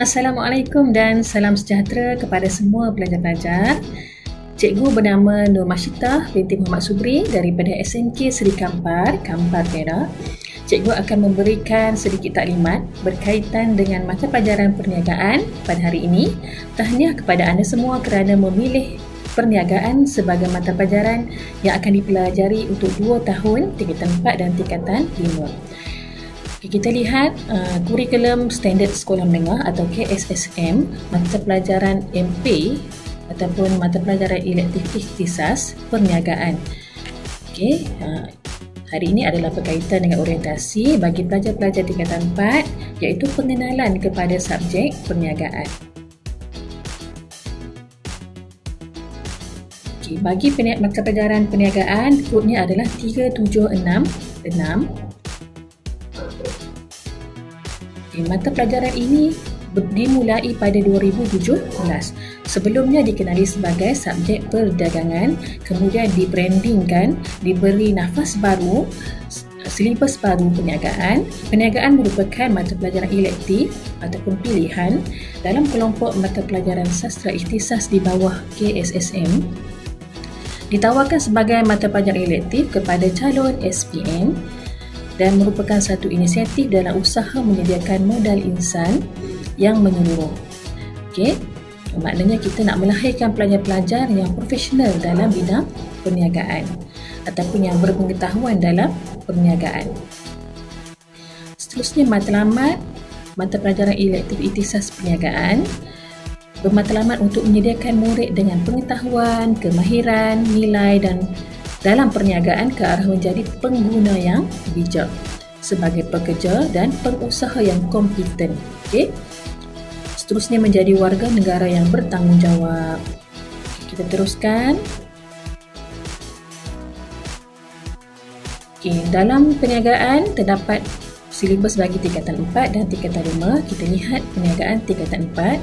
Assalamualaikum dan salam sejahtera kepada semua pelajar-pelajar. Cikgu bernama Nur Masyitah binti Muhammad Subri daripada SMK Seri Kampar, Kampar Perak. Cikgu akan memberikan sedikit taklimat berkaitan dengan mata pelajaran perniagaan pada hari ini. Tahniah kepada anda semua kerana memilih perniagaan sebagai mata pelajaran yang akan dipelajari untuk 2 tahun, tingkatan 4 dan tingkatan 5. Kita lihat kurikulum standard sekolah menengah atau KSSM, mata pelajaran MP ataupun mata pelajaran elektif ikhtisas perniagaan. Hari ini adalah berkaitan dengan orientasi bagi pelajar-pelajar tingkatan 4 iaitu pengenalan kepada subjek perniagaan. Bagi mata pelajaran perniagaan, kodnya adalah 3766. Mata pelajaran ini dimulai pada 2017. Sebelumnya dikenali sebagai subjek perdagangan, kemudian dibrandingkan, diberi nafas baru, silibus baru perniagaan. Perniagaan merupakan mata pelajaran elektif ataupun pilihan dalam kelompok mata pelajaran sastra ikhtisas di bawah KSSM. Ditawarkan sebagai mata pelajaran elektif kepada calon SPM dan merupakan satu inisiatif dalam usaha menyediakan modal insan yang menyeluruh. Maknanya kita nak melahirkan pelajar-pelajar yang profesional dalam bidang perniagaan ataupun yang berpengetahuan dalam perniagaan. Seterusnya matlamat mata pelajaran elektif ikhtisas perniagaan bermatlamat untuk menyediakan murid dengan pengetahuan, kemahiran, nilai dan dalam perniagaan ke arah menjadi pengguna yang bijak sebagai pekerja dan pengusaha yang kompeten. Seterusnya menjadi warga negara yang bertanggungjawab. Kita teruskan. Dalam perniagaan terdapat silibus bagi tingkatan 4 dan tingkatan 5. Kita lihat perniagaan tingkatan 4.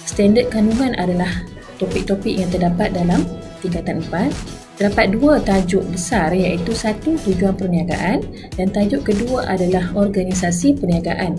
Standard kandungan adalah topik-topik yang terdapat dalam tingkatan 4. Terdapat 2 tajuk besar iaitu 1 tujuan perniagaan dan tajuk kedua adalah organisasi perniagaan.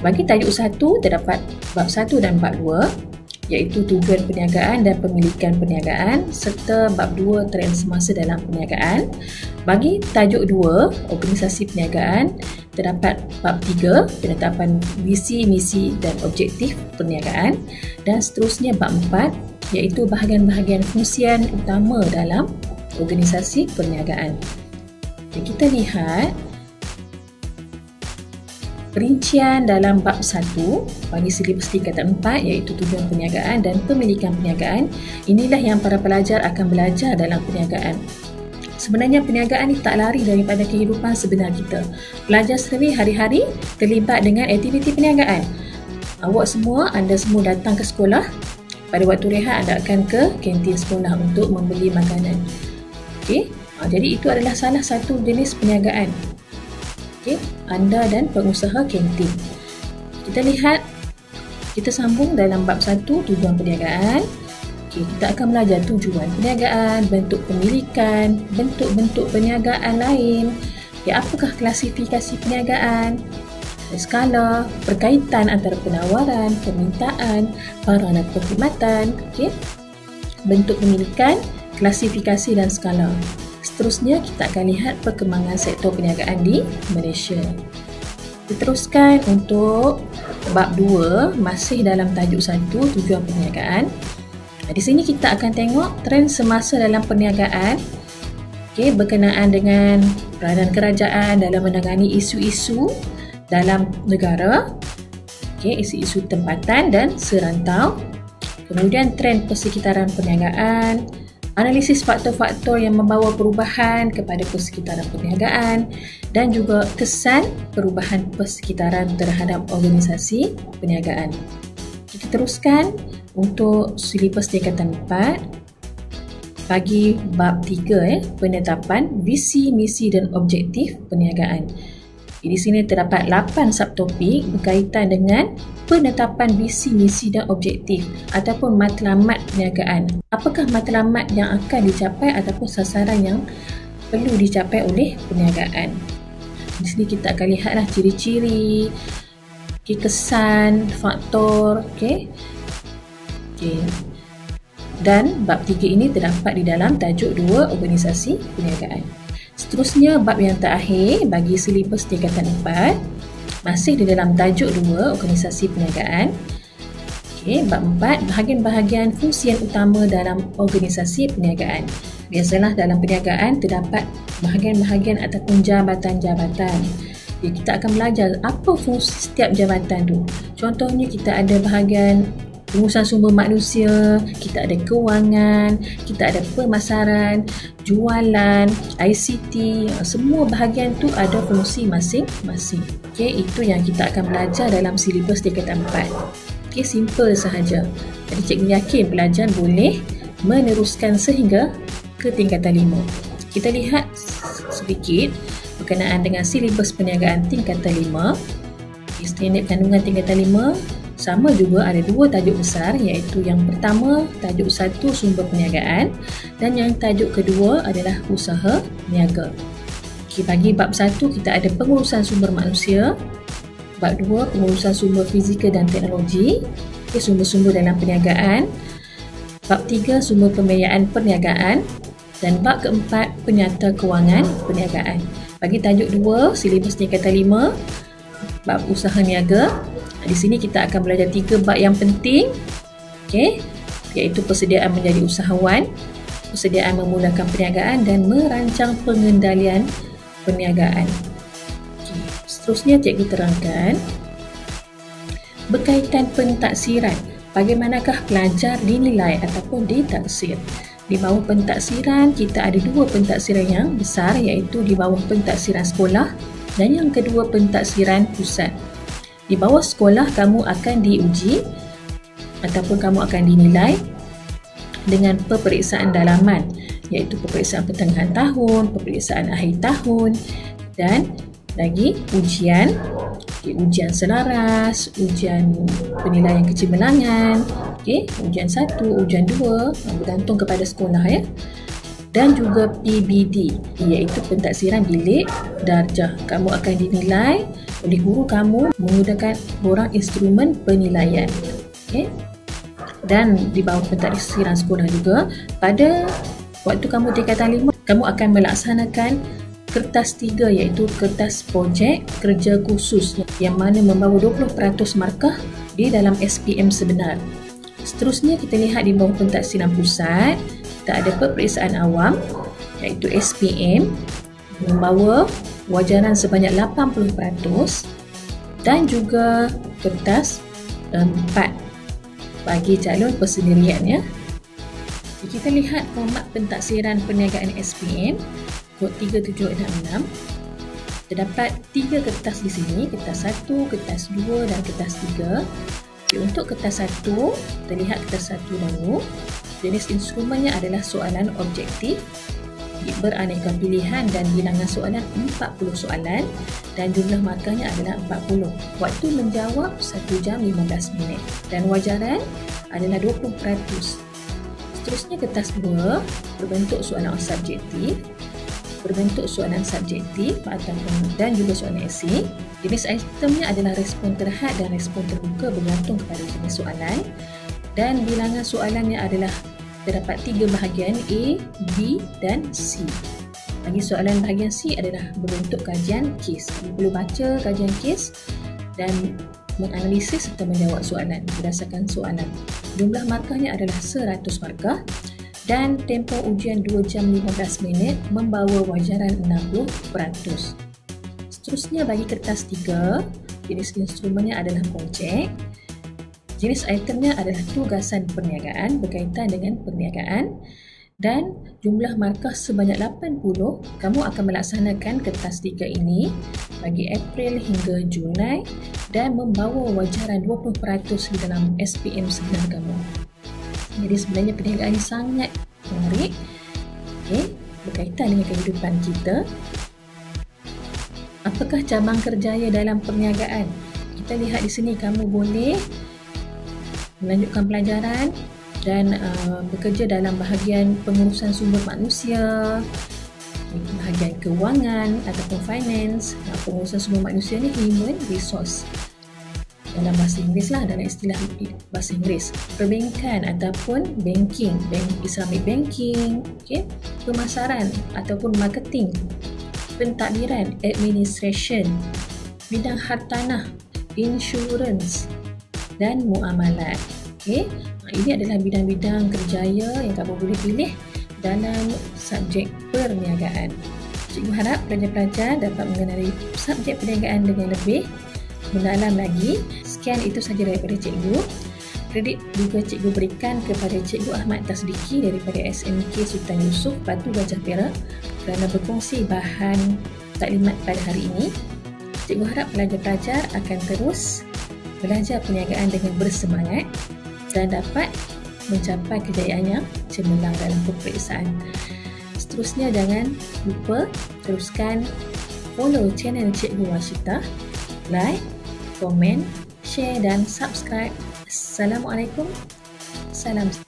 Bagi tajuk 1 terdapat bab 1 dan bab 2 iaitu tujuan perniagaan dan pemilikan perniagaan serta bab 2 trend semasa dalam perniagaan. Bagi tajuk 2 organisasi perniagaan terdapat bab 3 penetapan visi, misi dan objektif perniagaan dan seterusnya bab 4 iaitu bahagian-bahagian fungsian utama dalam organisasi perniagaan. Kita lihat perincian dalam bab 1 bagi silibus tingkatan 4 iaitu tujuan perniagaan dan pemilikan perniagaan. Inilah yang para pelajar akan belajar dalam perniagaan. Sebenarnya perniagaan ini tak lari daripada kehidupan sebenar kita. Pelajar sendiri hari-hari terlibat dengan aktiviti perniagaan. Anda semua datang ke sekolah. Pada waktu rehat anda akan ke kantin sekolah untuk membeli makanan. Jadi itu adalah salah satu jenis perniagaan. Anda dan pengusaha kantin. Kita sambung dalam bab 1 tujuan perniagaan. Kita akan belajar tujuan perniagaan, bentuk pemilikan, bentuk-bentuk perniagaan lain. Apakah klasifikasi perniagaan? Skala, berkaitan antara penawaran, permintaan, peranan perkhidmatan, bentuk pemilikan, klasifikasi dan skala. Seterusnya kita akan lihat perkembangan sektor perniagaan di Malaysia. Diteruskan untuk bab 2 masih dalam tajuk 1 tujuan perniagaan. Di sini kita akan tengok trend semasa dalam perniagaan berkenaan dengan peranan kerajaan dalam menangani isu-isu dalam negara, isu-isu tempatan dan serantau. Kemudian trend persekitaran perniagaan, analisis faktor-faktor yang membawa perubahan kepada persekitaran perniagaan dan juga kesan perubahan persekitaran terhadap organisasi perniagaan. Kita teruskan untuk silibus tingkatan 4 bagi bab 3 penetapan visi, misi dan objektif perniagaan. Di sini terdapat 8 subtopik berkaitan dengan penetapan visi, misi dan objektif ataupun matlamat perniagaan. Apakah matlamat yang akan dicapai ataupun sasaran yang perlu dicapai oleh perniagaan. Di sini kita akan lihatlah ciri-ciri kesan, faktor, dan bab 3 ini terdapat di dalam tajuk 2 organisasi perniagaan. Seterusnya, bab yang terakhir bagi silibus tingkatan 4 masih di dalam tajuk 2 organisasi perniagaan. Bab 4, bahagian-bahagian fungsi yang utama dalam organisasi perniagaan. Biasalah dalam perniagaan terdapat bahagian-bahagian ataupun jabatan-jabatan. Kita akan belajar apa fungsi setiap jabatan tu. Contohnya kita ada bahagian pengurusan sumber manusia, kita ada kewangan, kita ada pemasaran, jualan, ICT. Semua bahagian tu ada fungsi masing-masing. Itu yang kita akan belajar dalam silibus tingkatan 4. Simple sahaja. Jadi cikgu yakin pelajar boleh meneruskan sehingga ke tingkatan 5. Kita lihat sedikit berkenaan dengan silibus perniagaan tingkatan 5. Standard kandungan tingkatan 5 sama juga ada 2 tajuk besar, iaitu yang pertama tajuk 1 sumber perniagaan dan yang tajuk kedua adalah usaha niaga. Bagi bab 1 kita ada pengurusan sumber manusia, bab 2 pengurusan sumber fizikal dan teknologi, sumber-sumber dalam perniagaan, bab 3 sumber pembiayaan perniagaan dan bab keempat penyata kewangan perniagaan. Bagi tajuk 2 silibus tingkatan 5 bab usaha niaga, di sini kita akan belajar 3 bab yang penting, iaitu persediaan menjadi usahawan, persediaan memulakan perniagaan dan merancang pengendalian perniagaan. Seterusnya cikgu terangkan berkaitan pentaksiran. Bagaimanakah pelajar dinilai ataupun ditaksir? Di bawah pentaksiran kita ada 2 pentaksiran yang besar, iaitu di bawah pentaksiran sekolah dan yang kedua pentaksiran pusat. Di bawah sekolah kamu akan diuji ataupun kamu akan dinilai dengan peperiksaan dalaman, iaitu peperiksaan pertengahan tahun, peperiksaan akhir tahun dan lagi ujian selaras, ujian penilaian kecemerlangan, ujian 1, ujian 2, bergantung kepada sekolah dan juga PBD, iaitu pentaksiran bilik darjah. Kamu akan dinilai oleh guru kamu menggunakan borang instrumen penilaian. Dan di bawah pentaksiran sekolah juga, pada waktu kamu tingkatan 5, kamu akan melaksanakan kertas 3, iaitu kertas projek kerja khusus yang mana membawa 20% markah di dalam SPM sebenar. Seterusnya kita lihat di bawah pentaksiran pusat, kita ada peperiksaan awam, iaitu SPM, membawa wajaran sebanyak 80% dan juga kertas 4 bagi calon persendirian. Kita lihat format pentaksiran perniagaan SPM kod 3766. Terdapat 3 kertas di sini, kertas 1, kertas 2 dan kertas 3. Untuk kertas 1, kita lihat kertas 1 dahulu. Jenis instrumennya adalah soalan objektif, beraneka pilihan dan bilangan soalan 40 soalan dan jumlah markahnya adalah 40. Waktu menjawab 1 jam 15 minit dan wajaran adalah 20%. Seterusnya kertas 2 berbentuk soalan subjektif, dan juga soalan esei. Jenis itemnya adalah respon terhad dan respon terbuka bergantung kepada jenis soalan dan bilangan soalannya adalah terdapat 3 bahagian A, B dan C. Bagi soalan bahagian C adalah berbentuk kajian kes. Perlu baca kajian kes dan menganalisis serta menjawab soalan berdasarkan soalan. Jumlah markahnya adalah 100 markah dan tempoh ujian 2 jam 15 minit membawa wajaran 60%. Seterusnya bagi kertas 3, jenis instrumennya adalah projek. Jenis itemnya adalah tugasan perniagaan berkaitan dengan perniagaan dan jumlah markah sebanyak 80. Kamu akan melaksanakan kertas 3 ini bagi April hingga Julai dan membawa wajaran 20% di dalam SPM sebenar kamu. Jadi sebenarnya perniagaan ini sangat menarik, berkaitan dengan kehidupan kita. Apakah cabang kerjaya dalam perniagaan? Kita lihat di sini kamu boleh melanjutkan pelajaran dan bekerja dalam bahagian pengurusan sumber manusia, bahagian kewangan ataupun finance. Pengurusan sumber manusia ni human resource. dalam bahasa Inggeris lah, dalam istilah bahasa Inggeris. Perbankan ataupun banking, Islamic banking, pemasaran ataupun marketing, pentadbiran, administration, bidang hartanah, insurans dan muamalat. Ini adalah bidang-bidang kerjaya yang kamu boleh pilih dalam subjek perniagaan. Cikgu harap pelajar-pelajar dapat mengenali subjek perniagaan dengan lebih mendalam lagi. Sekian itu sahaja daripada cikgu. Kredit juga cikgu berikan kepada Cikgu Ahmad Tasdiki daripada SMK Sultan Yusof, Batu Gajah Perak kerana berkongsi bahan taklimat pada hari ini. Cikgu harap pelajar-pelajar akan terus belajar perniagaan dengan bersemangat dan dapat mencapai kejayaan yang cemerlang dalam peperiksaan. Seterusnya jangan lupa teruskan follow channel Cikgu Washita, like, komen, share dan subscribe. Assalamualaikum. Salam.